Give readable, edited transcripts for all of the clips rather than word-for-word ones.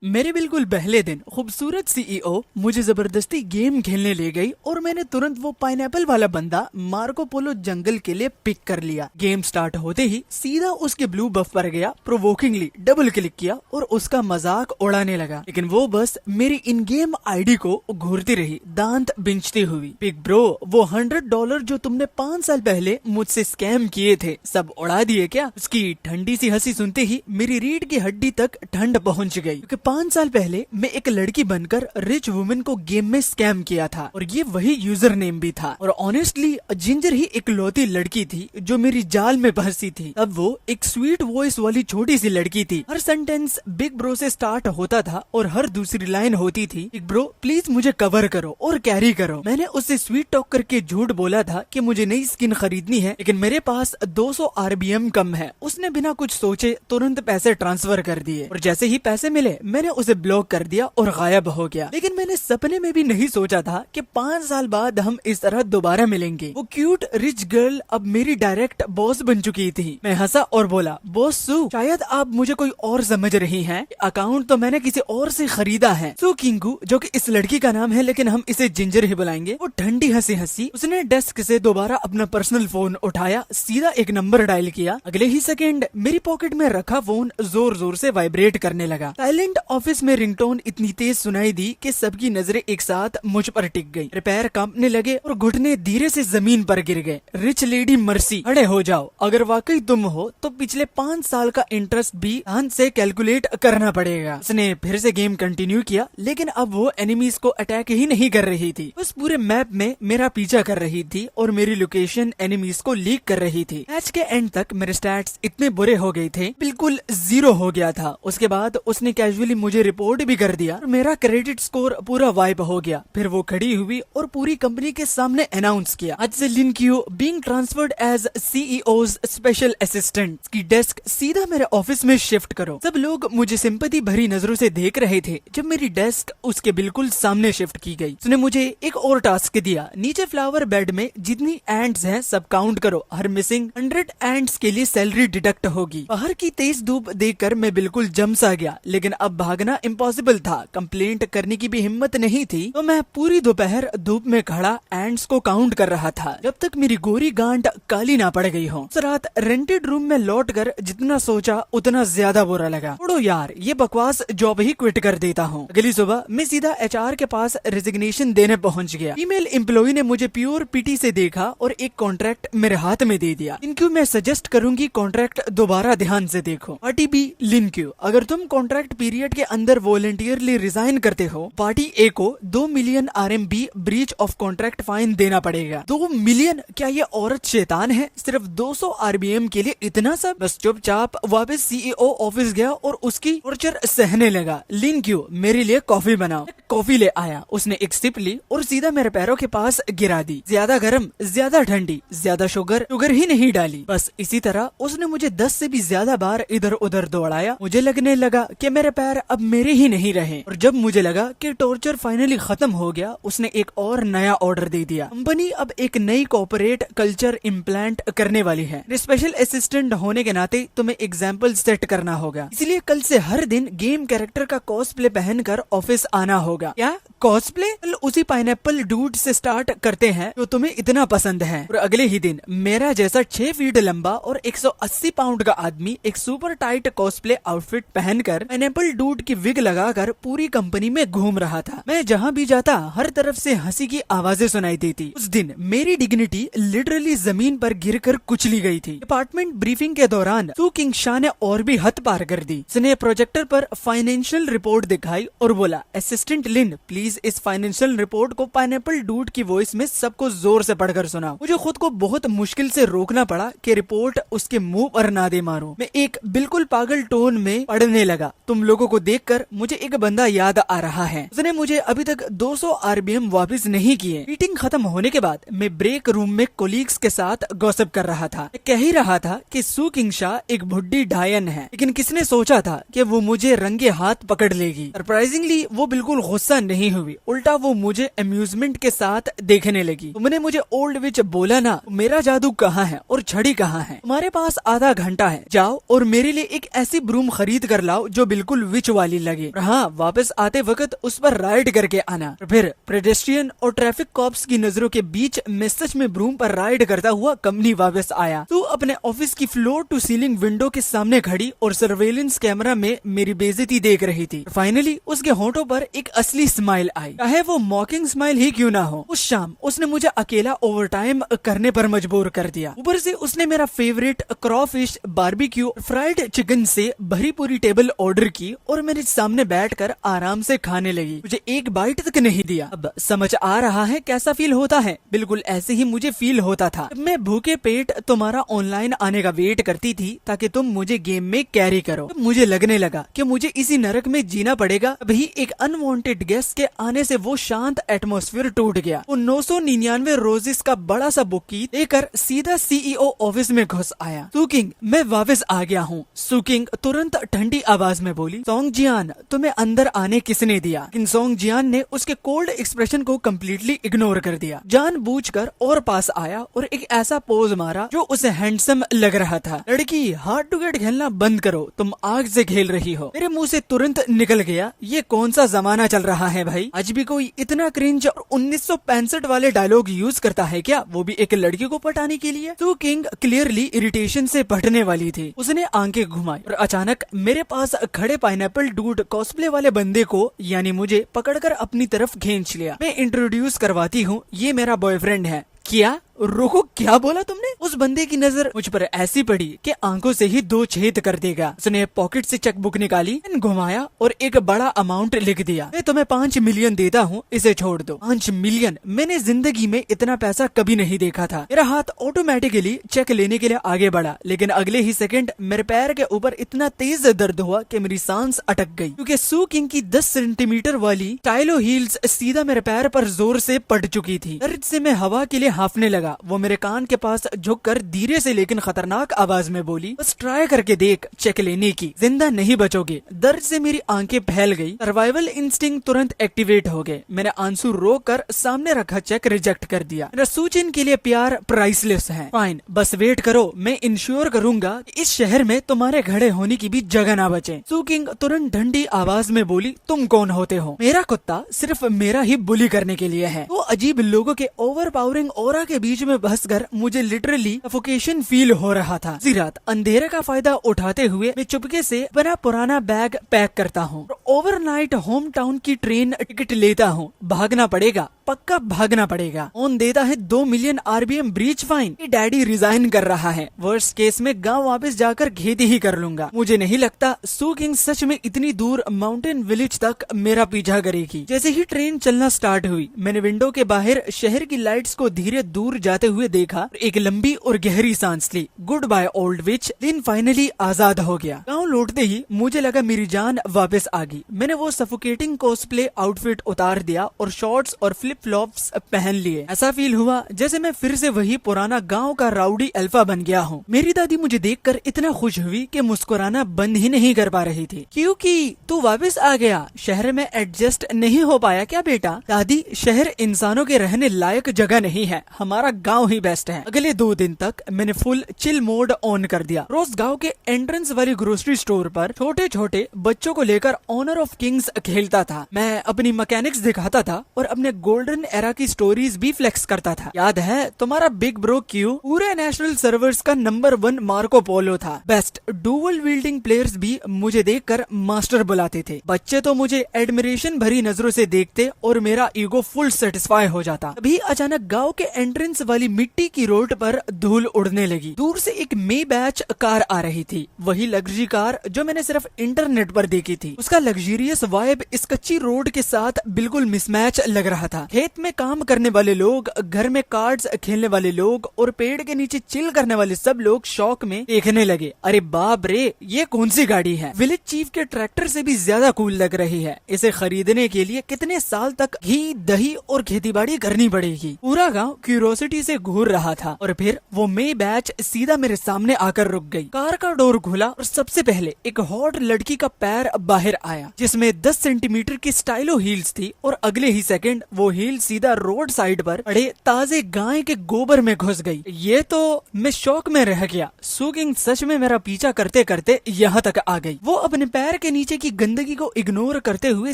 मेरे बिल्कुल पहले दिन खूबसूरत सीईओ मुझे जबरदस्ती गेम खेलने ले गई और मैंने तुरंत वो पाइनएप्पल वाला बंदा मार्को पोलो जंगल के लिए पिक कर लिया। गेम स्टार्ट होते ही सीधा उसके ब्लू बफ पर गया, प्रोवोकिंगली डबल क्लिक किया और उसका मजाक उड़ाने लगा, लेकिन वो बस मेरी इन गेम आईडी को घूरती रही, दांत बिंचती हुई। बिग ब्रो, वो $100 जो तुमने 5 साल पहले मुझसे स्कैम किए थे सब उड़ा दिए क्या? उसकी ठंडी सी हंसी सुनते ही मेरी रीढ़ की हड्डी तक ठंड पहुंच गई, क्योंकि 5 साल पहले मैं एक लड़की बनकर रिच वुमेन को गेम में स्कैम किया था और ये वही यूजर नेम भी था। और ऑनेस्टली जिंजर ही इकलौती लड़की थी जो मेरी जाल में फंसी थी। अब वो एक स्वीट वॉइस वाली छोटी सी लड़की थी। हर सेंटेंस बिग ब्रो से स्टार्ट होता था और हर दूसरी लाइन होती थी, बिग ब्रो प्लीज मुझे कवर करो और कैरी करो। मैंने उससे स्वीट टॉक करके झूठ बोला था कि मुझे नई स्किन खरीदनी है, लेकिन मेरे पास 200 RBM कम है। उसने बिना कुछ सोचे तुरंत पैसे ट्रांसफर कर दिए और जैसे ही पैसे मिले मैंने उसे ब्लॉक कर दिया और गायब हो गया। लेकिन मैंने सपने में भी नहीं सोचा था कि 5 साल बाद हम इस तरह दोबारा मिलेंगे। वो क्यूट रिच गर्ल अब मेरी डायरेक्ट बॉस बन चुकी थी। मैं हंसा और बोला, बॉस सू, शायद आप मुझे कोई और समझ रही हैं। अकाउंट तो मैंने किसी और से खरीदा है। सू किंगू, जो कि इस लड़की का नाम है लेकिन हम इसे जिंजर ही बुलाएंगे, वो ठंडी हंसी हंसी उसने डेस्क से दोबारा अपना पर्सनल फोन उठाया, सीधा एक नंबर डायल किया। अगले ही सेकेंड मेरी पॉकेट में रखा फोन जोर जोर से वाइब्रेट करने लगा। साइलेंट ऑफिस में रिंगटोन इतनी तेज सुनाई दी कि सबकी नजरें एक साथ मुझ पर टिक गई। पैर कांपने लगे और घुटने धीरे से जमीन पर गिर गए। रिच लेडी मर्सी, खड़े हो जाओ। अगर वाकई तुम हो तो पिछले 5 साल का इंटरेस्ट भी ध्यान से कैलकुलेट करना पड़ेगा। उसने फिर से गेम कंटिन्यू किया, लेकिन अब वो एनिमीज को अटैक ही नहीं कर रही थी, बस पूरे मैप में मेरा पीछा कर रही थी और मेरी लोकेशन एनिमीज को लीक कर रही थी। मैच के एंड तक मेरे स्टैट्स इतने बुरे हो गए थे, बिल्कुल 0 हो गया था। उसके बाद उसने कैजुअली मुझे रिपोर्ट भी कर दिया और मेरा क्रेडिट स्कोर पूरा वाइप हो गया। फिर वो खड़ी हुई और पूरी कंपनी के सामने अनाउंस किया, आज से Lin Qu being transferred as CEO's special assistant की डेस्क सीधा मेरे ऑफिस में शिफ्ट करो। सब लोग मुझे सिंपैथी भरी नजरों से देख रहे थे जब मेरी डेस्क उसके बिल्कुल सामने शिफ्ट की गई। उसने मुझे एक और टास्क दिया, नीचे फ्लावर बेड में जितनी एंट्स हैं सब काउंट करो, हर मिसिंग 100 एंट्स के लिए सैलरी डिडक्ट होगी। बाहर की तेज धूप देखकर मैं बिल्कुल जम सा गया, लेकिन अब भागना इम्पॉसिबल था, कंप्लेंट करने की भी हिम्मत नहीं थी, तो मैं पूरी दोपहर धूप में खड़ा एंट्स को काउंट कर रहा था जब तक मेरी गोरी गांड काली ना पड़ गई हो। उस रात रेंटेड रूम में लौटकर जितना सोचा उतना ज्यादा बुरा लगा। छोड़ो यार, ये बकवास जॉब ही क्विट कर देता हूँ। अगली सुबह मैं सीधा HR के पास रेजिग्नेशन देने पहुँच गया। फीमेल एम्प्लॉय ने मुझे प्योर पिटी से देखा और एक कॉन्ट्रैक्ट मेरे हाथ में दे दिया। लिनक्यू, मैं सजेस्ट करूंगी कॉन्ट्रैक्ट दोबारा ध्यान से देखो। पार्टी बी, लिनक्यू, अगर तुम कॉन्ट्रैक्ट पीरियड के अंदर वॉलंटियरली रिजाइन करते हो, पार्टी ए को 2 million RMB breach of contract fine देना पड़ेगा। 2 मिलियन? क्या ये औरत शैतान है? सिर्फ 200 RBM के लिए इतना सब? बस चुपचाप वापस CEO ऑफिस गया और उसकी टॉर्चर सहने लगा। लिनक्यू, मेरे लिए कॉफी बनाओ। कॉफी ले आया। उसने एक सिप ली और सीधा मेरे पैरों के पास गिरा दी। ज्यादा गर्म, ज्यादा ठंडी, ज्यादा शुगर ही नहीं डाली। बस इसी तरह उसने मुझे 10 से भी ज्यादा बार इधर उधर दौड़ाया। मुझे लगने लगा कि मेरे पैर अब मेरे ही नहीं रहे और जब मुझे लगा कि टॉर्चर फाइनली खत्म हो गया, उसने एक और नया ऑर्डर दे दिया। कंपनी अब एक नई कॉर्पोरेट कल्चर इम्प्लांट करने वाली है। स्पेशल असिस्टेंट होने के नाते तुम्हें एग्जाम्पल सेट करना होगा, इसलिए कल से हर दिन गेम कैरेक्टर का कॉस्प्ले पहनकर ऑफिस आना होगा। क्या कॉस्प्ले? कल उसी पाइनएप्पल डूड से स्टार्ट करते हैं जो तुम्हें इतना पसंद है। और अगले ही दिन मेरा जैसा 6 फीट लंबा और 180 पाउंड का आदमी एक सुपर टाइट कॉस्प्ले आउटफिट पहनकर पाइनएप्पल डूड की विग लगाकर पूरी कंपनी में घूम रहा था। मैं जहाँ भी जाता हर तरफ से हंसी की आवाजें सुनाई देती। उस दिन मेरी डिग्निटी लिटरली जमीन पर गिरकर कुचली गई थी। डिपार्टमेंट ब्रीफिंग के दौरान सू किंग शाह ने और भी हद पार कर दी। उसने प्रोजेक्टर पर फाइनेंशियल रिपोर्ट दिखाई और बोला, असिस्टेंट लिन प्लीज इस फाइनेंशियल रिपोर्ट को पाइनएप्पल डूड की वॉइस में सबको जोर से पढ़कर सुना। मुझे खुद को बहुत मुश्किल से रोकना पड़ा कि रिपोर्ट उसके मुंह पर ना दे मारूं। मैं एक बिल्कुल पागल टोन में पढ़ने लगा, तुम लोगों को देखकर मुझे एक बंदा याद आ रहा है, उसने मुझे अभी तक 200 RBM वापस नहीं किए। मीटिंग खत्म होने के बाद मैं ब्रेक रूम में कोलीग्स के साथ गॉसिप कर रहा था। मैं कह ही रहा था कि सू किंग शाह एक बुढ़ी डायन है, लेकिन किसने सोचा था कि वो मुझे रंगे हाथ पकड़ लेगी। सरप्राइजिंगली वो बिल्कुल गुस्सा नहीं हुई, उल्टा वो मुझे अम्यूजमेंट के साथ देखने लगी। तुमने मुझे ओल्ड विच बोला ना, मेरा जादू कहाँ है और छड़ी कहाँ है? तुम्हारे पास आधा घंटा है, जाओ और मेरे लिए एक ऐसी ब्रूम खरीद कर लाओ जो बिल्कुल विच वाली लगी। हाँ, वापस आते वक्त उस पर राइड करके आना। फिर पेडेस्ट्रियन और ट्रैफिक कॉप्स की नजरों के बीच मैं सच में ब्रूम पर राइड करता हुआ कंपनी वापस आया। तू अपने ऑफिस की फ्लोर टू सीलिंग विंडो के सामने खड़ी और सर्वेलेंस कैमरा में मेरी बेइज्जती देख रही थी। फाइनली उसके होंठों पर एक असली स्माइल आई, चाहे वो मॉकिंग स्माइल ही क्यों ना हो। उस शाम उसने मुझे अकेला ओवरटाइम करने पर मजबूर कर दिया। ऊपर से उसने मेरा फेवरेट क्रॉफिश बारबेक्यू फ्राइड चिकन से भरी पूरी टेबल ऑर्डर की और मेरे सामने बैठकर आराम से खाने लगी। मुझे एक बाइट तक नहीं दिया। अब समझ आ रहा है कैसा फील होता है। बिल्कुल ऐसे ही मुझे फील होता था। मैं भूखे पेट तुम्हारा ऑनलाइन आने का वेट करती थी ताकि तुम मुझे गेम में कैरी करो। मुझे लगने लगा कि मुझे इसी नरक में जीना पड़ेगा। अभी एक अनवांटेड गेस्ट के आने से वो शांत एटमॉस्फेयर टूट गया। वो 999 रोजेस का बड़ा सा बुकी लेकर सीधा सीईओ ऑफिस में घुस आया। सुकिंग, मैं वापस आ गया हूँ। सुकिंग तुरंत ठंडी आवाज में बोली, सोंग जियान, तुम्हें अंदर आने किसने दिया? लेकिन सोंग जियान ने उसके कोल्ड एक्सप्रेशन को कम्प्लीटली इग्नोर कर दिया। जानबूझकर और पास आया और एक ऐसा पोज मारा जो उसे हैंडसम लग रहा था। लड़की, हार्ड टू गेट खेलना बंद करो, तुम आग से खेल रही हो। मेरे मुंह से तुरंत निकल गया, ये कौन सा जमाना चल रहा है भाई? आज भी कोई इतना क्रिंज और 1965 वाले डायलॉग यूज करता है क्या, वो भी एक लड़की को पटाने के लिए? तो किंग क्लियरली इरिटेशन से फटने वाली थी। उसने आंखें घुमाई और अचानक मेरे पास खड़े पाइनएप्पल डूड कॉस्प्ले वाले बंदे को यानी मुझे पकड़कर अपनी तरफ खींच लिया। मैं इंट्रोड्यूस करवाती हूँ, ये मेरा बॉयफ्रेंड है। क्या? रोको, क्या बोला तुमने? उस बंदे की नजर मुझ पर ऐसी पड़ी कि आंखों से ही 2 छेद कर देगा। उसने पॉकेट से चेकबुक निकाली, घुमाया और एक बड़ा अमाउंट लिख दिया। मैं तुम्हें 5 मिलियन देता हूँ, इसे छोड़ दो। 5 मिलियन? मैंने जिंदगी में इतना पैसा कभी नहीं देखा था। मेरा हाथ ऑटोमेटिकली चेक लेने के लिए आगे बढ़ा, लेकिन अगले ही सेकंड मेरे पैर के ऊपर इतना तेज दर्द हुआ कि मेरी सांस अटक गई, क्योंकि सू किंग की 10 सेंटीमीटर वाली टाइलो हील्स सीधा मेरे पैर पर जोर से पड़ चुकी थी। दर्द से मैं हवा के लिए हाफने लगा। वो मेरे कान के पास झुककर धीरे से लेकिन खतरनाक आवाज में बोली, बस ट्राई करके देख चेक लेने की, जिंदा नहीं बचोगे। दर्द से मेरी आंखें फैल गई। सर्वाइवल इंस्टिंक्ट तुरंत एक्टिवेट हो गए। मैंने आंसू रोक कर सामने रखा चेक रिजेक्ट कर दिया। मेरा सूचिन के लिए प्यार प्राइसलेस है। फाइन, बस वेट करो, मैं इंश्योर करूंगा इस शहर में तुम्हारे खड़े होने की भी जगह ना बचे। सुकिंग तुरंत ठंडी आवाज में बोली, तुम कौन होते हो? मेरा कुत्ता सिर्फ मेरा ही बुली करने के लिए है। वो अजीब लोगों के ओवर पावरिंग ऑरा के बीच में बसकर मुझे लिटरली सफोकेशन फील हो रहा था। इसी रात अंधेरे का फायदा उठाते हुए मैं चुपके से अपना पुराना बैग पैक करता हूँ और ओवरनाइट होम टाउन की ट्रेन टिकट लेता हूँ। भागना पड़ेगा, पक्का भागना पड़ेगा। ऑन देता है 2 million RBM breach fine. Daddy resign कर रहा है। वर्स्ट केस में गांव वापस जाकर खेती ही कर लूंगा। मुझे नहीं लगता सू किंग सच में इतनी दूर माउंटेन विलेज तक मेरा पीछा करेगी। जैसे ही ट्रेन चलना स्टार्ट हुई, मैंने विंडो के बाहर शहर की लाइट्स को धीरे दूर जाते हुए देखा, एक लंबी और गहरी सांस ली। गुड बाय ओल्ड विच। दिन फाइनली आजाद हो गया। गाँव लौटते ही मुझे लगा मेरी जान वापस आ गई। मैंने वो सफोकेटिंग कॉस्प्ले आउटफिट उतार दिया और शॉर्ट्स और फ्लिप फ्लॉप्स पहन लिए। ऐसा फील हुआ जैसे मैं फिर से वही पुराना गांव का राउडी अल्फा बन गया हूँ। मेरी दादी मुझे देखकर इतना खुश हुई कि मुस्कुराना बंद ही नहीं कर पा रही थी। क्योंकि तू वापस आ गया, शहर में एडजस्ट नहीं हो पाया क्या बेटा? दादी, शहर इंसानों के रहने लायक जगह नहीं है, हमारा गाँव ही बेस्ट है। अगले 2 दिन तक मैंने फुल चिल मोड ऑन कर दिया। रोज गांव के एंट्रेंस वाली ग्रोसरी स्टोर पर छोटे छोटे बच्चों को लेकर ऑनर ऑफ किंग्स खेलता था। मैं अपनी मैकेनिक्स दिखाता था और अपने गोल्डन एरा की स्टोरीज भी फ्लेक्स करता था। याद है तुम्हारा बिग ब्रो क्यू पूरे नेशनल सर्वर्स का नंबर 1 मार्को पोलो था। बेस्ट डुअल विल्डिंग प्लेयर्स भी मुझे देखकर मास्टर बुलाते थे। बच्चे तो मुझे एडमिरेशन भरी नजरों से देखते और मेरा ईगो फुल सेटिस्फाई हो जाता। तभी अचानक गांव के एंट्रेंस वाली मिट्टी की रोड पर धूल उड़ने लगी। दूर से एक मे बैच कार आ रही थी, वही लग्जरी कार जो मैंने सिर्फ इंटरनेट पर देखी थी। उसका लग्जरियस वाइब इस कच्ची रोड के साथ बिल्कुल मिसमैच लग रहा था। खेत में काम करने वाले लोग, घर में कार्ड्स खेलने वाले लोग और पेड़ के नीचे चिल करने वाले सब लोग शौक में देखने लगे। अरे बाप रे, ये कौन सी गाड़ी है? विलेज चीफ के ट्रैक्टर से भी ज्यादा कूल लग रही है। इसे खरीदने के लिए कितने साल तक घी, दही और खेतीबाड़ी करनी पड़ेगी। पूरा गांव क्यूरोसिटी से घूर रहा था और फिर वो मे बैच सीधा मेरे सामने आकर रुक गई। कार का डोर खुला और सबसे पहले एक हॉट लड़की का पैर बाहर आया जिसमें 10 सेंटीमीटर की स्टाइलो हील्स थी और अगले ही सेकंड वो हील सीधा रोड साइड पर पड़े ताजे गाय के गोबर में घुस गई। ये तो मैं शौक में रह गया। सू किंग सच में मेरा पीछा करते करते यहाँ तक आ गई। वो अपने पैर के नीचे की गंदगी को इग्नोर करते हुए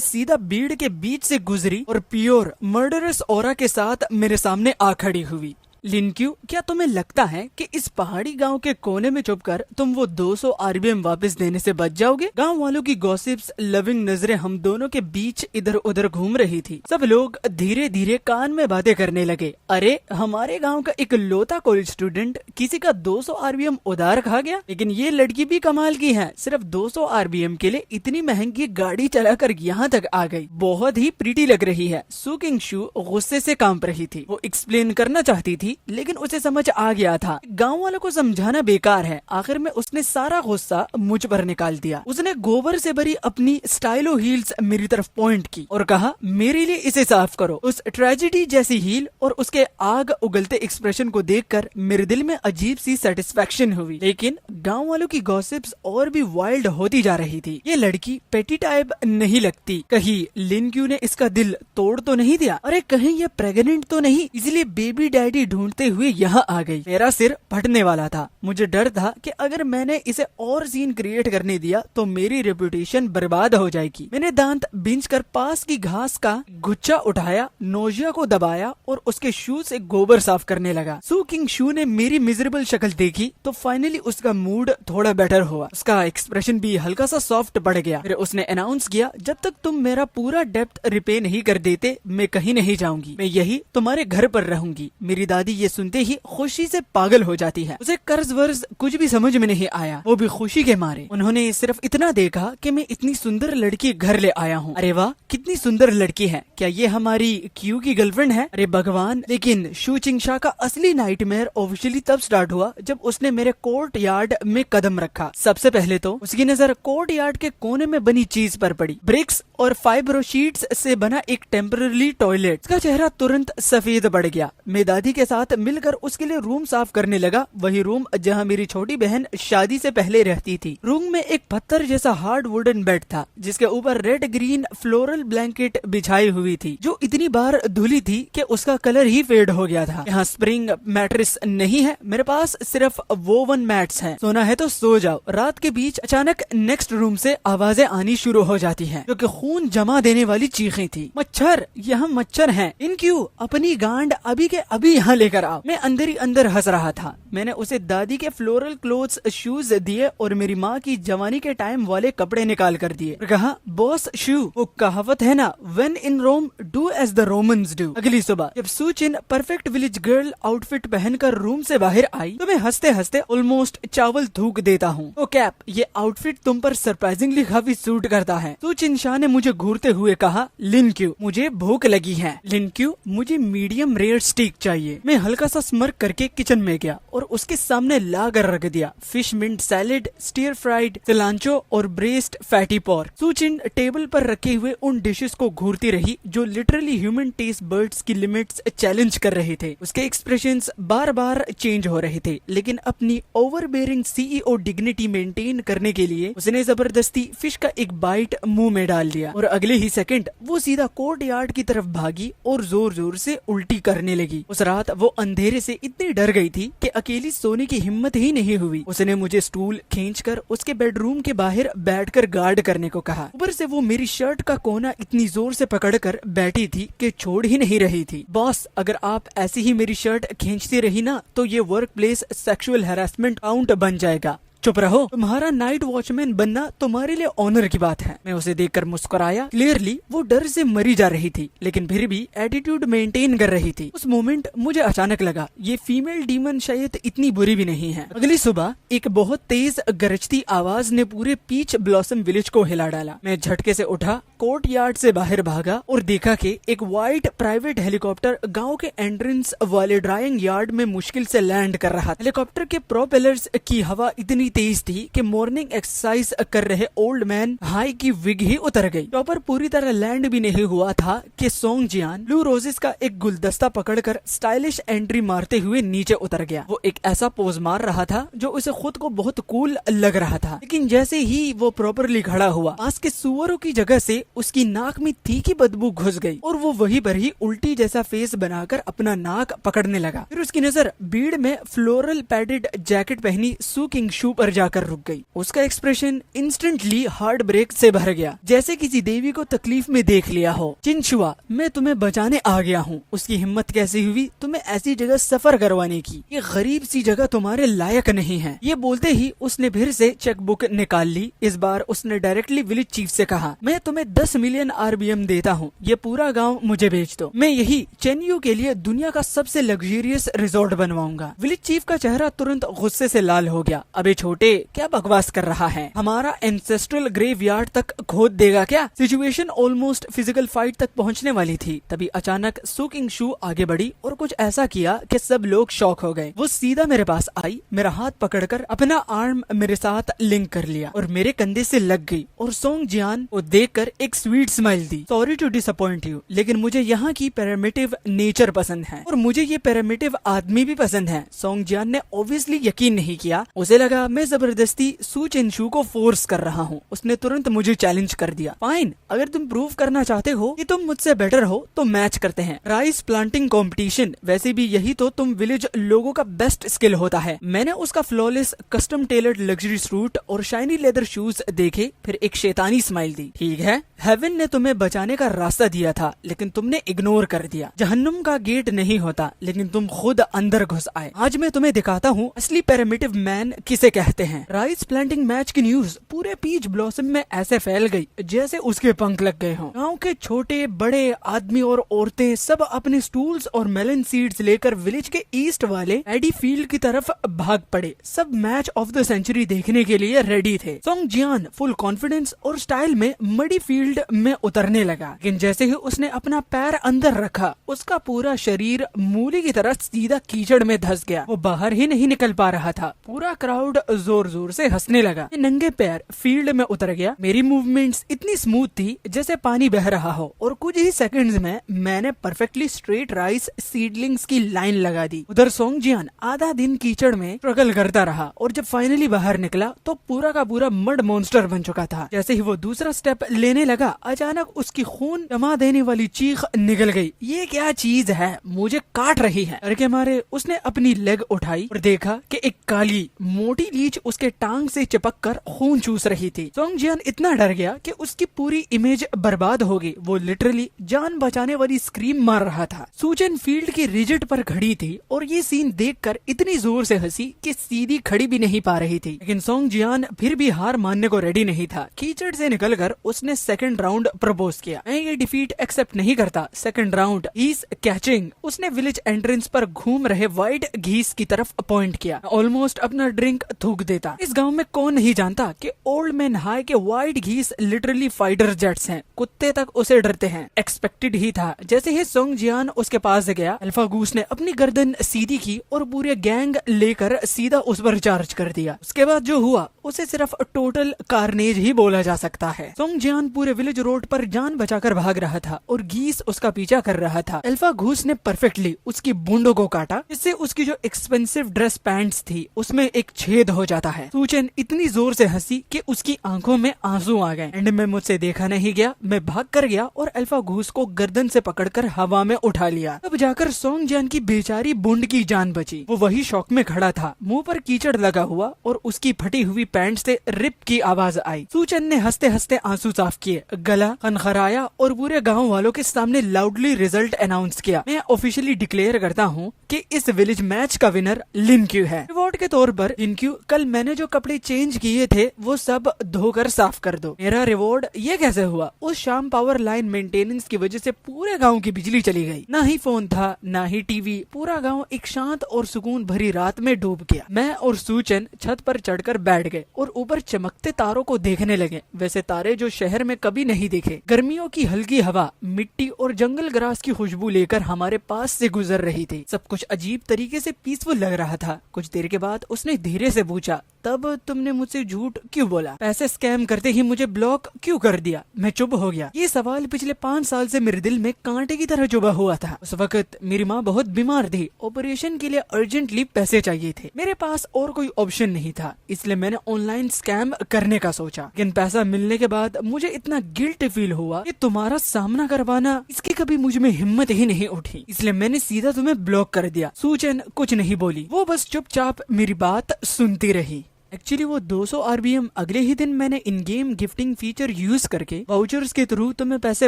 सीधा भीड़ के बीच से गुजरी और प्योर मर्डरस ऑरा के साथ मेरे सामने आ खड़ी हुई। लिनक्यू, क्या तुम्हें लगता है कि इस पहाड़ी गांव के कोने में छुपकर तुम वो 200 आरबीएम वापस देने से बच जाओगे? गांव वालों की गॉसिप्स, लविंग नजरें हम दोनों के बीच इधर उधर घूम रही थी। सब लोग धीरे धीरे कान में बातें करने लगे। अरे, हमारे गांव का एक लौता कॉलेज स्टूडेंट किसी का 200 आरबीएम उधार खा गया। लेकिन ये लड़की भी कमाल की है, सिर्फ 200 आरबीएम के लिए इतनी महंगी गाड़ी चलाकर यहाँ तक आ गई। बहुत ही प्रीटी लग रही है। सू किंग शू गुस्से से कांप रही थी। वो एक्सप्लेन करना चाहती थी, लेकिन उसे समझ आ गया था गांव वालों को समझाना बेकार है। आखिर में उसने सारा गुस्सा मुझ पर निकाल दिया। उसने गोबर से भरी अपनी स्टाइलो हील्स मेरी तरफ पॉइंट की और कहा, मेरे लिए इसे साफ करो। उस ट्रेजेडी जैसी हील और उसके आग उगलते एक्सप्रेशन को देखकर मेरे दिल में अजीब सी सेटिस्फेक्शन हुई। लेकिन गांव वालों की गॉसिप्स और भी वाइल्ड होती जा रही थी। ये लड़की पेटी टाइप नहीं लगती। कहीं लिनक्यू ने इसका दिल तोड़ तो नहीं दिया? अरे, कहीं ये प्रेग्नेंट तो नहीं, इसलिए बेबी डैडी ढूंढते हुए यहाँ आ गई। मेरा सिर फटने वाला था। मुझे डर था कि अगर मैंने इसे और सीन क्रिएट करने दिया तो मेरी रेपुटेशन बर्बाद हो जाएगी। मैंने दांत बींचकर पास की घास का गुच्छा उठाया, नोजिया को दबाया और उसके शू से गोबर साफ करने लगा। सू किंग शू ने मेरी मिजरेबल शक्ल देखी तो फाइनली उसका मूड थोड़ा बेटर हुआ। उसका एक्सप्रेशन भी हल्का सा सॉफ्ट पड़ गया। फिर उसने अनाउंस किया, जब तक तुम मेरा पूरा डेप्थ रिपे नहीं कर देते मैं कहीं नहीं जाऊंगी। मैं यही तुम्हारे घर पर रहूंगी। मेरी दादी ये सुनते ही खुशी से पागल हो जाती है। उसे कर्ज वर्ज कुछ भी समझ में नहीं आया, वो भी खुशी के मारे। उन्होंने सिर्फ इतना देखा कि मैं इतनी सुंदर लड़की घर ले आया हूँ। अरे वाह, कितनी सुंदर लड़की है। क्या ये हमारी क्यू की गर्लफ्रेंड है? अरे भगवान। लेकिन शू चिंगशा का असली नाइटमेयर ऑफिशियली तब स्टार्ट हुआ जब उसने मेरे कोर्ट यार्ड में कदम रखा। सबसे पहले तो उसकी नजर कोर्ट यार्ड के कोने में बनी चीज पर पड़ी, ब्रिक्स और फाइब्रो शीट्स से बना एक टेम्पररी टॉयलेट। उसका चेहरा तुरंत सफेद पड़ गया। मैं दादी के साथ मिलकर उसके लिए रूम साफ करने लगा। वही रूम जहाँ मेरी छोटी बहन शादी से पहले रहती थी। रूम में एक पत्थर जैसा हार्ड वुडन बेड था जिसके ऊपर रेड ग्रीन फ्लोरल ब्लैंकेट बिछाई हुई थी जो इतनी बार धुली थी कि उसका कलर ही फेड हो गया था। यहाँ स्प्रिंग मैट्रेस नहीं है, मेरे पास सिर्फ वोवन मैट्स हैं। सोना है तो सो जाओ। रात के बीच अचानक नेक्स्ट रूम से आवाजें आनी शुरू हो जाती हैं, जो कि खून जमा देने वाली चीखें थी। मच्छर, यहाँ मच्छर हैं। इनक्यू, अपनी गांड अभी के अभी यहाँ लेकर आओ। मैं अंदर ही अंदर हंस रहा था। मैंने उसे दादी के फ्लोरल क्लोथ्स शूज दिए और मेरी माँ की जवानी के टाइम वाले कपड़े निकाल कर दिए। कहा, बॉस शू, वो कहावत है ना, when in Rome do as the Romans do. अगली सुबह जब Soojin perfect village girl outfit पहनकर रूम से बाहर आई तो मैं हंसते हंसते ऑलमोस्ट चावल थूक देता हूँ। तो कैप, ये आउटफिट तुम पर सरप्राइजिंगली काफी सूट करता है। सूचिन शाह ने मुझे घूरते हुए कहा, लिनक्यू, मुझे भूख लगी है। लिनक्यू, मुझे मीडियम रेयर स्टीक चाहिए। मैं हल्का सा स्मर्क करके किचन में गया और उसके सामने लाकर रख दिया fish mint salad, stir fried सिलांचो और breast fatty pork. Suchin table पर रखे हुए उन डिशेस को घूरती रही जो लिटरली ह्यूमन टेस्ट बर्ड्स की लिमिट्स चैलेंज कर रहे थे। उसके एक्सप्रेशंस बार बार चेंज हो रहे थे, लेकिन अपनी ओवरबेयरिंग सीईओ डिग्निटी मेंटेन करने के लिए उसने जबरदस्ती फिश का एक बाइट मुंह में डाल दिया और अगले ही सेकंड वो सीधा कोर्ट यार्ड की तरफ भागी और जोर जोर से उल्टी करने लगी। उस रात वो अंधेरे से इतनी डर गई थी कि अकेली सोने की हिम्मत ही नहीं हुई। उसने मुझे स्टूल खींचकर उसके बेडरूम के बाहर बैठकर गार्ड करने को कहा। ऊपर से वो मेरी शर्ट का कोना इतनी जोर से पकड़कर बैठी थी कि छोड़ ही नहीं रही थी। बॉस, अगर आप ऐसी ही मेरी शर्ट खींचती रही ना तो ये work place sexual harassment count बन जाएगा। चुप रहो, तुम्हारा नाइट वॉचमैन बनना तुम्हारे लिए ऑनर की बात है। मैं उसे देखकर मुस्कुराया। क्लियरली वो डर से मरी जा रही थी, लेकिन फिर भी एटीट्यूड मेंटेन कर रही थी। उस मोमेंट मुझे अचानक लगा ये फीमेल डीमन शायद इतनी बुरी भी नहीं है। अगली सुबह एक बहुत तेज गरजती आवाज ने पूरे पीच ब्लॉसम विलेज को हिला डाला। मैं झटके से उठा, कोर्ट यार्ड से बाहर भागा और देखा कि एक व्हाइट प्राइवेट हेलीकॉप्टर गांव के एंट्रेंस वाले ड्राइंग यार्ड में मुश्किल से लैंड कर रहा था। हेलीकॉप्टर के प्रोपेलर्स की हवा इतनी तेज थी कि मॉर्निंग एक्सरसाइज कर रहे ओल्ड मैन हाई की विग ही उतर गई। चॉपर पूरी तरह लैंड भी नहीं हुआ था कि सोंग जियान ब्लू रोजेस का एक गुलदस्ता पकड़कर स्टाइलिश एंट्री मारते हुए नीचे उतर गया। वो एक ऐसा पोज मार रहा था जो उसे खुद को बहुत कूल लग रहा था, लेकिन जैसे ही वो प्रॉपरली खड़ा हुआ, पास के सुअरों की जगह से उसकी नाक में तीखी बदबू घुस गई और वो वहीं पर ही उल्टी जैसा फेस बनाकर अपना नाक पकड़ने लगा। फिर उसकी नजर भीड़ में फ्लोरल पैडेड जैकेट पहनी सू किंग शू पर जाकर रुक गई। उसका एक्सप्रेशन इंस्टेंटली हार्ट ब्रेक से भर गया, जैसे किसी देवी को तकलीफ में देख लिया हो। चिनशुआ, मैं तुम्हें बचाने आ गया हूँ। उसकी हिम्मत कैसी हुई तुम्हें ऐसी जगह सफर करवाने की? ये गरीब सी जगह तुम्हारे लायक नहीं है। ये बोलते ही उसने फिर से चेकबुक निकाल ली। इस बार उसने डायरेक्टली विलेज चीफ से कहा, मैं तुम्हें 10 मिलियन RBM देता हूँ, ये पूरा गाँव मुझे बेच दो। मैं यही चेन्यू के लिए दुनिया का सबसे लग्जरियस रिजॉर्ट बनवाऊंगा। विलेज चीफ का चेहरा तुरंत गुस्से से लाल हो गया। अबे छोटे, क्या बकवास कर रहा है? हमारा एंसेस्ट्रल ग्रेवयार्ड तक खोद देगा क्या? सिचुएशन ऑलमोस्ट फिजिकल फाइट तक पहुंचने वाली थी। तभी अचानक सू किंग शू आगे बढ़ी और कुछ ऐसा किया कि सब लोग शॉक हो गए। वो सीधा मेरे पास आई, मेरा हाथ पकड़कर अपना आर्म मेरे साथ लिंक कर लिया और मेरे कंधे से लग गई और सोंग जियान को देखकर एक स्वीट स्माइल दी। सॉरी टू डिसअपॉइंट यू, लेकिन मुझे यहाँ की पैरामिटिव नेचर पसंद है और मुझे ये पैरामिटिव आदमी भी पसंद है। सोंग जियान ने ऑब्वियसली यकीन नहीं किया। उसे लगा मैं जबरदस्ती सू चिनशू को फोर्स कर रहा हूँ। उसने तुरंत मुझे चैलेंज कर दिया। फाइन, अगर तुम प्रूव करना चाहते हो कि तुम मुझसे बेटर हो तो मैच करते हैं। राइस प्लांटिंग कंपटीशन, वैसे भी यही तो तुम विलेज लोगों का बेस्ट स्किल होता है। मैंने उसका flawless custom tailored luxury suit और शाइनी लेदर शूज देखे, फिर एक शैतानी स्माइल दी। ठीक है, हेवन ने तुम्हें बचाने का रास्ता दिया था, लेकिन तुमने इग्नोर कर दिया। जहन्नुम का गेट नहीं होता, लेकिन तुम खुद अंदर घुस आए। आज मैं तुम्हें दिखाता हूँ असली पैरामिटिव मैन किसे कहते हैं। राइस प्लांटिंग मैच की न्यूज पूरे पीच ब्लॉसम में ऐसे फैल गई जैसे उसके पंख लग गए हों। गांव के छोटे बड़े आदमी और औरतें सब अपने स्टूल्स और मेलन सीड्स लेकर विलेज के ईस्ट वाले एडी फील्ड की तरफ भाग पड़े। सब मैच ऑफ द सेंचुरी देखने के लिए रेडी थे। सोंग जियान फुल कॉन्फिडेंस और स्टाइल में मडी फील्ड में उतरने लगा, लेकिन जैसे ही उसने अपना पैर अंदर रखा उसका पूरा शरीर मूली की तरह सीधा कीचड़ में धंस गया। वो बाहर ही नहीं निकल पा रहा था। पूरा क्राउड जोर जोर से हंसने लगा। नंगे पैर फील्ड में उतर गया। मेरी मूवमेंट्स इतनी स्मूथ थी जैसे पानी बह रहा हो और कुछ ही सेकंड्स में मैंने परफेक्टली स्ट्रेट राइस सीडलिंग्स की लाइन लगा दी। उधर सोंग जियान आधा दिन कीचड़ में स्ट्रगल करता रहा और जब फाइनली बाहर निकला तो पूरा का पूरा मड मॉन्स्टर बन चुका था। जैसे ही वो दूसरा स्टेप लेने लगा, अचानक उसकी खून जमा देने वाली चीख निकल गई। ये क्या चीज है, मुझे काट रही है। डर के मारे उसने अपनी लेग उठाई और देखा कि एक काली मोटी लीच उसके टांग से चिपक कर खून चूस रही थी। सोंग जियान इतना डर गया कि उसकी पूरी इमेज बर्बाद हो गई। वो लिटरली जान बचाने वाली स्क्रीम मार रहा था। सूचन फील्ड की रिजिट पर खड़ी थी और ये सीन देखकर इतनी जोर से हंसी कि सीधी खड़ी भी नहीं पा रही थी। लेकिन सोंग जियान फिर भी हार मानने को रेडी नहीं था। कीचड़ से निकलकर उसने सेकंड राउंड प्रपोज किया। मैं ये डिफीट एक्सेप्ट नहीं करता। Second round geese catching. उसने विलेज एंट्रेंस पर घूम रहे व्हाइट घीस की तरफ पॉइंट किया। ऑलमोस्ट अपना ड्रिंक थूक देता। इस गांव में कौन नहीं जानता कि ओल्ड मैन हाई के व्हाइट घीस लिटरली फाइटर जेट्स हैं। कुत्ते तक उसे डरते हैं। एक्सपेक्टेड ही था। जैसे ही सोंग जियान उसके पास गया, अल्फा गूस ने अपनी गर्दन सीधी की और पूरे गैंग लेकर सीधा उस पर चार्ज कर दिया। उसके बाद जो हुआ उसे सिर्फ टोटल कार्नेज ही बोला जा सकता है। सोंग जियान पूरे विलेज रोड पर जान बचाकर भाग रहा था और घीस उसका पीछा कर रहा था। अल्फा घूस ने परफेक्टली उसकी बूंदों को काटा, जिससे उसकी जो एक्सपेंसिव ड्रेस पैंट्स थी उसमें एक छेद हो जाता है। सूचन इतनी जोर से हंसी कि उसकी आंखों में आंसू आ गए। एंड में मुझसे देखा नहीं गया, मैं भाग कर गया और अल्फा घूस को गर्दन से पकड़कर हवा में उठा लिया। तब जाकर सोंग जियान की बेचारी बूंद की जान बची। वो वही शॉक में खड़ा था, मुंह पर कीचड़ लगा हुआ और उसकी फटी हुई पैंट से रिप की आवाज आई। सूचन ने हंसते हंसते आंसू साफ किए, गला खनखराया और पूरे गांव वालों के सामने लाउडली रिजल्ट अनाउंस किया। मैं ऑफिशियली डिक्लेयर करता हूँ कि इस विलेज मैच का विनर लिनक्यू है। रिवॉर्ड के तौर पर लिनक्यू, कल मैंने जो कपड़े चेंज किए थे वो सब धोकर साफ कर दो। मेरा रिवॉर्ड ये कैसे हुआ? उस शाम पावर लाइन मेंटेनेंस की वजह से पूरे गांव की बिजली चली गई। ना ही फोन था, ना ही टीवी। पूरा गांव एक शांत और सुकून भरी रात में डूब गया। मैं और सूचन छत पर चढ़कर बैठ गए और ऊपर चमकते तारों को देखने लगे। वैसे तारे जो शहर में कभी नहीं दिखे। गर्मियों की हल्की हवा, मिट्टी और जंगल ग्रास की खुशबू लेकर हमारे पास से गुजर रही थी। सब कुछ अजीब तरीके से पीसफुल लग रहा था। कुछ देर के बाद उसने धीरे से पूछा, तब तुमने मुझसे झूठ क्यों बोला? पैसे स्कैम करते ही मुझे ब्लॉक क्यों कर दिया? मैं चुप हो गया। ये सवाल पिछले 5 साल से मेरे दिल में कांटे की तरह चुभा हुआ था। उस वक्त मेरी माँ बहुत बीमार थी, ऑपरेशन के लिए अर्जेंटली पैसे चाहिए थे। मेरे पास और कोई ऑप्शन नहीं था, इसलिए मैंने ऑनलाइन स्कैम करने का सोचा। लेकिन पैसा मिलने के बाद मुझे इतना गिल्ट फील हुआ कि तुम्हारा सामना करवाना, इसकी कभी मुझ में हिम्मत ही नहीं उठी, इसलिए मैंने सीधा तुम्हें ब्लॉक कर दिया। सूचन कुछ नहीं बोली, वो बस चुपचाप मेरी बात सुनती रही। एक्चुअली वो 200 RBM अगले ही दिन मैंने इन गेम गिफ्टिंग फीचर यूज करके वाउचर्स के थ्रू तुम्हें पैसे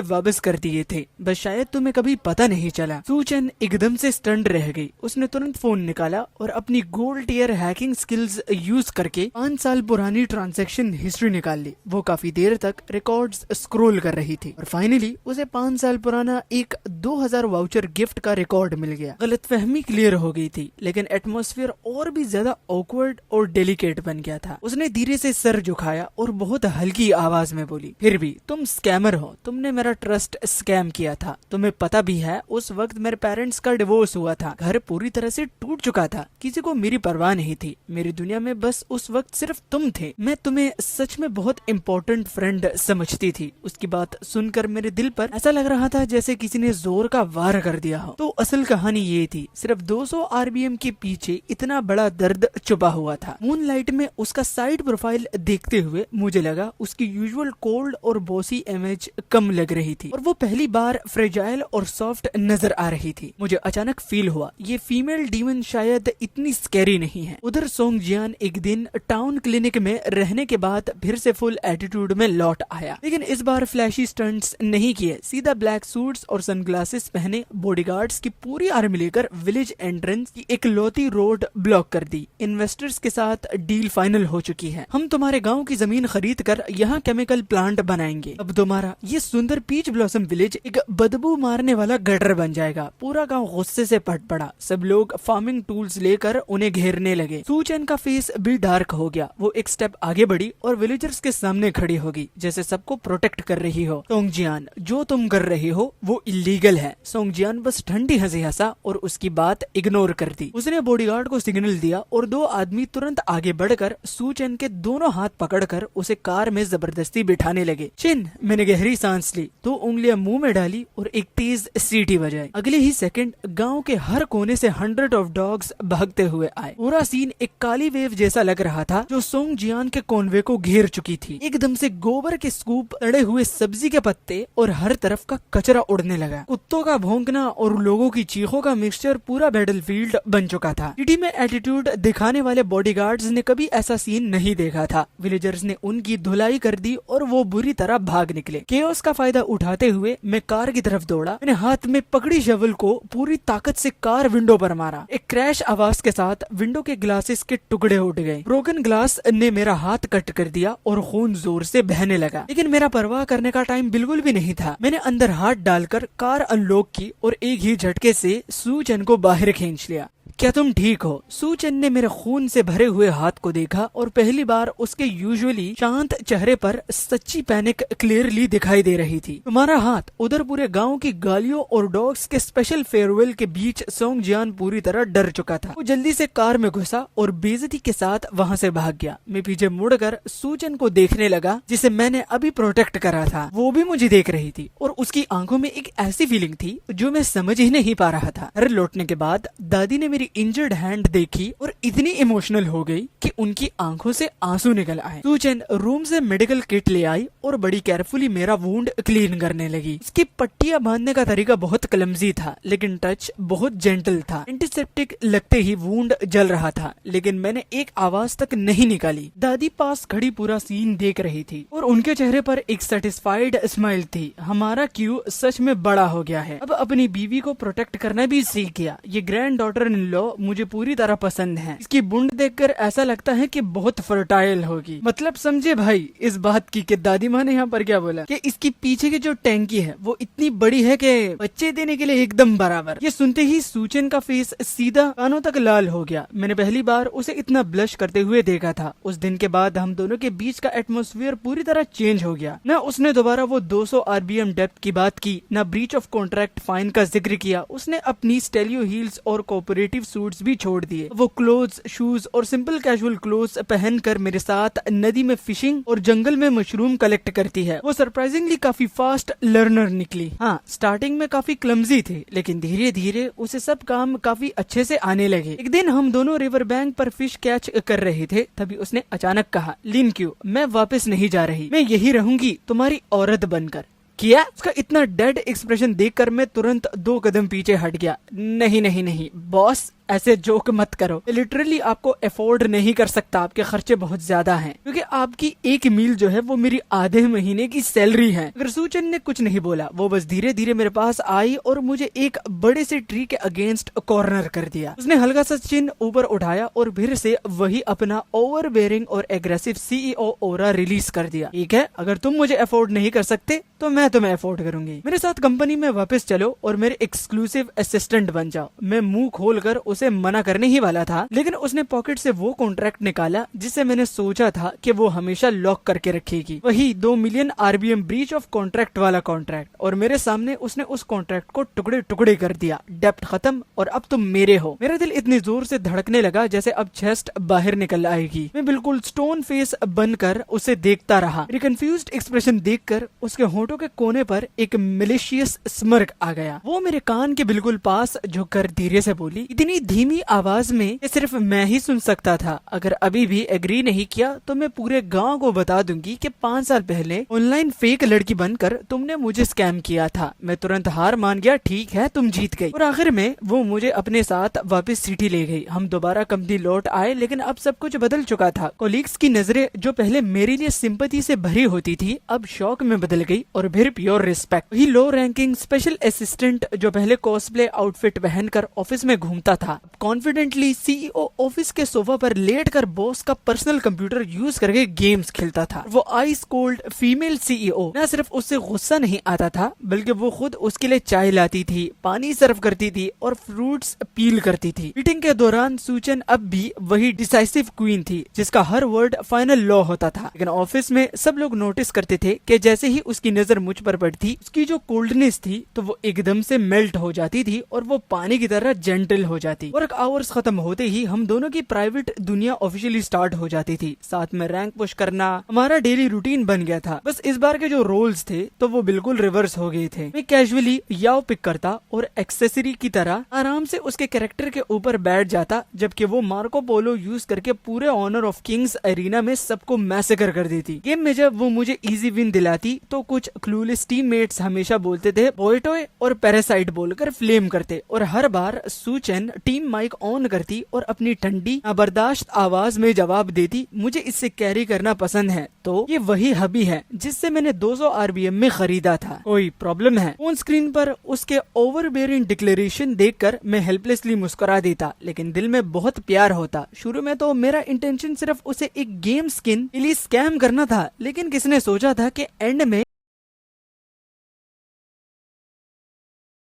वापस कर दिए थे, बस शायद तुम्हें कभी पता नहीं चला। सूचन एकदम से स्टंड रह गई। उसने तुरंत फोन निकाला और अपनी gold tier hacking skills use करके 5 साल पुरानी ट्रांजैक्शन हिस्ट्री निकाल ली। वो काफी देर तक रिकॉर्ड्स स्क्रॉल कर रही थी और फाइनली उसे 5 साल पुराना एक 2000 वाउचर गिफ्ट का रिकॉर्ड मिल गया। गलतफहमी क्लियर हो गई थी, लेकिन एटमॉस्फेयर और भी ज्यादा ऑकवर्ड और डेलिकेट बन गया था। उसने धीरे से सर झुकाया और बहुत हल्की आवाज में बोली, फिर भी तुम स्कैमर हो, तुमने मेरा ट्रस्ट स्कैम किया था। तुम्हें पता भी है उस वक्त मेरे पेरेंट्स का डिवोर्स हुआ था, घर पूरी तरह से टूट चुका था, किसी को मेरी परवाह नहीं थी। मेरी दुनिया में बस उस वक्त सिर्फ तुम थे। मैं तुम्हें सच में बहुत इम्पोर्टेंट फ्रेंड समझती थी। उसकी बात सुनकर मेरे दिल पर ऐसा लग रहा था जैसे किसी ने जोर का वार कर दिया हो। तो असल कहानी ये थी, सिर्फ 200 RBM के पीछे इतना बड़ा दर्द छुपा हुआ था। मूनलाइट में उसका साइड प्रोफाइल देखते हुए मुझे लगा उसकी यूजुअल कोल्ड और बॉसी इमेज कम लग रही थी और वो पहली बार फ्रेजाइल और सॉफ्ट नजर आ रही थी। मुझे अचानक फील हुआ ये फीमेल डीमन शायद इतनी स्कैरी नहीं है। उधर सोंगजियान एक दिन टाउन क्लिनिक में रहने के बाद फिर से फुल एटीट्यूड में लौट आया, लेकिन इस बार फ्लैशी स्टंट्स नहीं किए। सीधा ब्लैक सूट्स और सनग्लासेस पहने बॉडीगार्ड्स की पूरी आर्मी लेकर विलेज एंट्रेंस की इकलौती रोड ब्लॉक कर दी। इन्वेस्टर्स के साथ डील फाइनल हो चुकी है। हम तुम्हारे गांव की जमीन खरीद कर यहाँ केमिकल प्लांट बनाएंगे। अब तुम्हारा ये सुंदर पीच ब्लॉसम विलेज एक बदबू मारने वाला गटर बन जाएगा। पूरा गांव गुस्से से फट पड़ा। सब लोग फार्मिंग टूल्स लेकर उन्हें घेरने लगे। सूचन का फेस भी डार्क हो गया। वो एक स्टेप आगे बढ़ी और विलेजर्स के सामने खड़ी होगी, जैसे सबको प्रोटेक्ट कर रही हो। सोंगजियान, जो तुम कर रही हो वो इलीगल है। सोंगजियान बस ठंडी हंसी हंसा और उसकी बात इग्नोर कर दी। उसने बॉडीगार्ड को सिग्नल दिया और 2 आदमी तुरंत आगे बढ़कर सूचन के दोनों हाथ पकड़कर उसे कार में जबरदस्ती बिठाने लगे। चिन, मैंने गहरी सांस ली, 2 उंगलियां मुंह में डाली और एक तेज सीटी बजाई। अगले ही सेकंड गांव के हर कोने से 100 ऑफ डॉग्स भागते हुए आए। पूरा सीन एक काली वेव जैसा लग रहा था जो सोंगजियान के कॉन्वे को घेर चुकी थी। एकदम से गोबर के स्कूप, तड़े हुए सब्जी के पत्ते और हर तरफ का कचरा उड़ने लगा। कुत्तों का भौंकना और लोगों की चीखों का मिक्सचर पूरा बैटलफील्ड बन चुका था। सिटी में एटीट्यूड दिखाने वाले बॉडीगार्ड्स ने कभी ऐसा सीन नहीं देखा था। विलेजर्स ने उनकी धुलाई कर दी और वो बुरी तरह भाग निकले। केओस का फायदा उठाते हुए मैं कार की तरफ दौड़ा। मैंने हाथ में पकड़ी शवल को पूरी ताकत से कार विंडो पर मारा। एक क्रैश आवाज के साथ विंडो के ग्लासेस के टुकड़े उठ गए। ब्रोकन ग्लास ने मेरा हाथ कट कर दिया और खून जोर से बहने लगा, लेकिन मेरा परवाह करने का टाइम बिल्कुल भी नहीं था। मैंने अंदर हाथ डालकर कार अनलॉक की और एक ही झटके से सूचन को बाहर खींच लिया। क्या तुम ठीक हो? सूचन ने मेरे खून से भरे हुए हाथ को देखा और पहली बार उसके यूजुअली शांत चेहरे पर सच्ची पैनिक क्लियरली दिखाई दे रही थी। तुम्हारा हाथ? उधर पूरे गांव की गालियों और डॉग्स के स्पेशल फेयरवेल के बीच सोंगजियान पूरी तरह डर चुका था। वो जल्दी से कार में घुसा और बेइज्जती के साथ वहां से भाग गया। मैं पीछे मुड़कर सूचन को देखने लगा जिसे मैंने अभी प्रोटेक्ट करा था। वो भी मुझे देख रही थी और उसकी आंखों में एक ऐसी फीलिंग थी जो मैं समझ ही नहीं पा रहा था। घर लौटने के बाद दादी ने मेरी इंजर्ड हैंड देखी और इतनी इमोशनल हो गई कि उनकी आंखों से आंसू निकल आए। सूचन रूम से मेडिकल किट ले आई और बड़ी केयरफुली मेरा वुंड क्लीन करने लगी। इसकी पट्टियां बांधने का तरीका बहुत क्लमजी था, लेकिन टच बहुत जेंटल था। एंटीसेप्टिक लगते ही वुंड जल रहा था, लेकिन मैंने एक आवाज तक नहीं निकाली। दादी पास खड़ी पूरा सीन देख रही थी और उनके चेहरे पर एक सेटिस्फाइड स्माइल थी। हमारा क्यू सच में बड़ा हो गया है। अब अपनी बीवी को प्रोटेक्ट करना भी सीख गया। ये ग्रैंड डॉटर इन लॉ मुझे पूरी तरह पसंद है। इसकी बूंद देखकर ऐसा लगता है कि बहुत फर्टाइल होगी। मतलब समझे भाई इस बात की कि दादी माँ ने यहाँ पर क्या बोला कि इसकी पीछे की जो टैंकी है वो इतनी बड़ी है कि बच्चे देने के लिए एकदम बराबर। ये सुनते ही सूचन का फेस सीधा कानों तक लाल हो गया। मैंने पहली बार उसे इतना ब्लश करते हुए देखा था। उस दिन के बाद हम दोनों के बीच का एटमोस्फियर पूरी तरह चेंज हो गया। न उसने दोबारा वो 200 RBM डेप्थ की बात की, न ब्रीच ऑफ कॉन्ट्रैक्ट फाइन का जिक्र किया। उसने अपनी स्टेलियो हील्स और कोऑपरेटिव एक्सक्लूसिव सूट्स भी छोड़ दिए। वो क्लोथ्स, शूज और सिंपल कैजुअल क्लोथ्स पहनकर मेरे साथ नदी में फिशिंग और जंगल में मशरूम कलेक्ट करती है। वो सरप्राइजिंगली काफी फास्ट लर्नर निकली। हाँ, स्टार्टिंग में काफी क्लमजी थे, लेकिन धीरे धीरे उसे सब काम काफी अच्छे से आने लगे। एक दिन हम दोनों रिवर बैंक पर फिश कैच कर रहे थे, तभी उसने अचानक कहा, लिन क्यू, मैं वापस नहीं जा रही, मैं यही रहूंगी तुम्हारी औरत बनकर। किया? उसका इतना डेड एक्सप्रेशन देखकर मैं तुरंत 2 कदम पीछे हट गया। नहीं नहीं नहीं बॉस, ऐसे जोक मत करो। लिटरली आपको अफोर्ड नहीं कर सकता, आपके खर्चे बहुत ज्यादा हैं, क्योंकि आपकी एक मील जो है वो मेरी आधे महीने की सैलरी है। अगर सूचन ने कुछ नहीं बोला, वो बस धीरे धीरे मेरे पास आई और मुझे एक बड़े से ट्री के अगेंस्ट कॉर्नर कर दिया। उसने हल्का सा चिन ऊपर उठाया और फिर से वही अपना ओवरबेयरिंग और एग्रेसिव सीईओ ऑरा रिलीज कर दिया। ठीक है, अगर तुम मुझे अफोर्ड नहीं कर सकते तो मैं तुम्हें अफोर्ड करूंगी। मेरे साथ कंपनी में वापस चलो और मेरे एक्सक्लूसिव असिस्टेंट बन जाओ। मैं मुंह खोलकर उसे मना करने ही वाला था, लेकिन उसने पॉकेट से वो कॉन्ट्रैक्ट निकाला जिसे मैंने सोचा था कि वो हमेशा लॉक करके रखेगी। वही 2 million RBM breach of contract वाला कॉन्ट्रैक्ट, और मेरे सामने उसने उस कॉन्ट्रैक्ट को टुकड़े टुकड़े कर दिया। डेप्ट खत्म और अब तुम मेरे हो। मेरा दिल इतनी जोर से धड़कने लगा जैसे अब चेस्ट बाहर निकल आएगी। मैं बिल्कुल स्टोन फेस बनकर उसे देखता रहा। मेरी कंफ्यूज्ड एक्सप्रेशन देखकर उसके होठों के कोने पर एक मिलिशियस स्मर्क आ गया। वो मेरे कान के बिल्कुल पास झुककर धीरे से बोली, इतनी धीमी आवाज में कि सिर्फ मैं ही सुन सकता था, अगर अभी भी एग्री नहीं किया तो मैं पूरे गांव को बता दूंगी कि 5 साल पहले ऑनलाइन फेक लड़की बनकर तुमने मुझे स्कैम किया था। मैं तुरंत हार मान गया। ठीक है, तुम जीत गई। और आखिर में वो मुझे अपने साथ वापस सिटी ले गई। हम दोबारा कंपनी लौट आए, लेकिन अब सब कुछ बदल चुका था। कोलीग्स की नजरें जो पहले मेरे लिए सिंपैथी से भरी होती थी, अब शौक में बदल गई और फिर प्योर रिस्पेक्ट। वही लो रैंकिंग स्पेशल असिस्टेंट जो पहले कॉस्प्ले आउटफिट पहनकर ऑफिस में घूमता था, कॉन्फिडेंटली सीईओ ऑफिस के सोफा पर लेटकर बॉस का पर्सनल कंप्यूटर यूज करके गेम्स खेलता था। वो आइस कोल्ड फीमेल सीईओ न सिर्फ उससे गुस्सा नहीं आता था, बल्कि वो खुद उसके लिए चाय लाती थी, पानी सर्व करती थी और फ्रूट्स पील करती थी। मीटिंग के दौरान सूचन अब भी वही डिसाइसिव क्वीन थी, जिसका हर वर्ड फाइनल लॉ होता था। लेकिन ऑफिस में सब लोग नोटिस करते थे कि जैसे ही उसकी नजर मुझ पर पड़ती, उसकी जो कोल्डनेस थी तो वो एकदम से मेल्ट हो जाती थी और वो पानी की तरह जेंटल हो जाती। वर्क आवर्स खत्म होते ही हम दोनों की प्राइवेट दुनिया ऑफिशियली स्टार्ट हो जाती थी। साथ में रैंक पुश करना हमारा डेली रूटीन बन गया था। बस इस बार के जो रोल्स थे तो वो बिल्कुल रिवर्स हो गए थे। मैं कैजुअली याव पिक करता और एक्सेसरी की तरह आराम से उसके कैरेक्टर के ऊपर बैठ जाता, जबकि वो मार्को पोलो यूज करके पूरे ऑनर ऑफ किंग्स एरिना में सबको मैसेकर कर देती। गेम में जब वो मुझे इजी विन दिलाती तो कुछ क्लूलेस टीममेट्स हमेशा बोलते थे बोयटोय और पैरासाइट बोलकर फ्लेम करते, और हर बार सूचन टीम माइक ऑन करती और अपनी ठंडी बर्दाश्त आवाज में जवाब देती, मुझे इससे कैरी करना पसंद है। तो ये वही हबी है जिससे मैंने 200 RBM में खरीदा था। कोई प्रॉब्लम है? फोन स्क्रीन पर उसके ओवरबेयरिंग डिक्लेरेशन देखकर मैं हेल्पलेसली मुस्कुरा देता, लेकिन दिल में बहुत प्यार होता। शुरू में तो मेरा इंटेंशन सिर्फ उसे एक गेम स्किन के लिए स्कैम करना था, लेकिन किसने सोचा था कि एंड में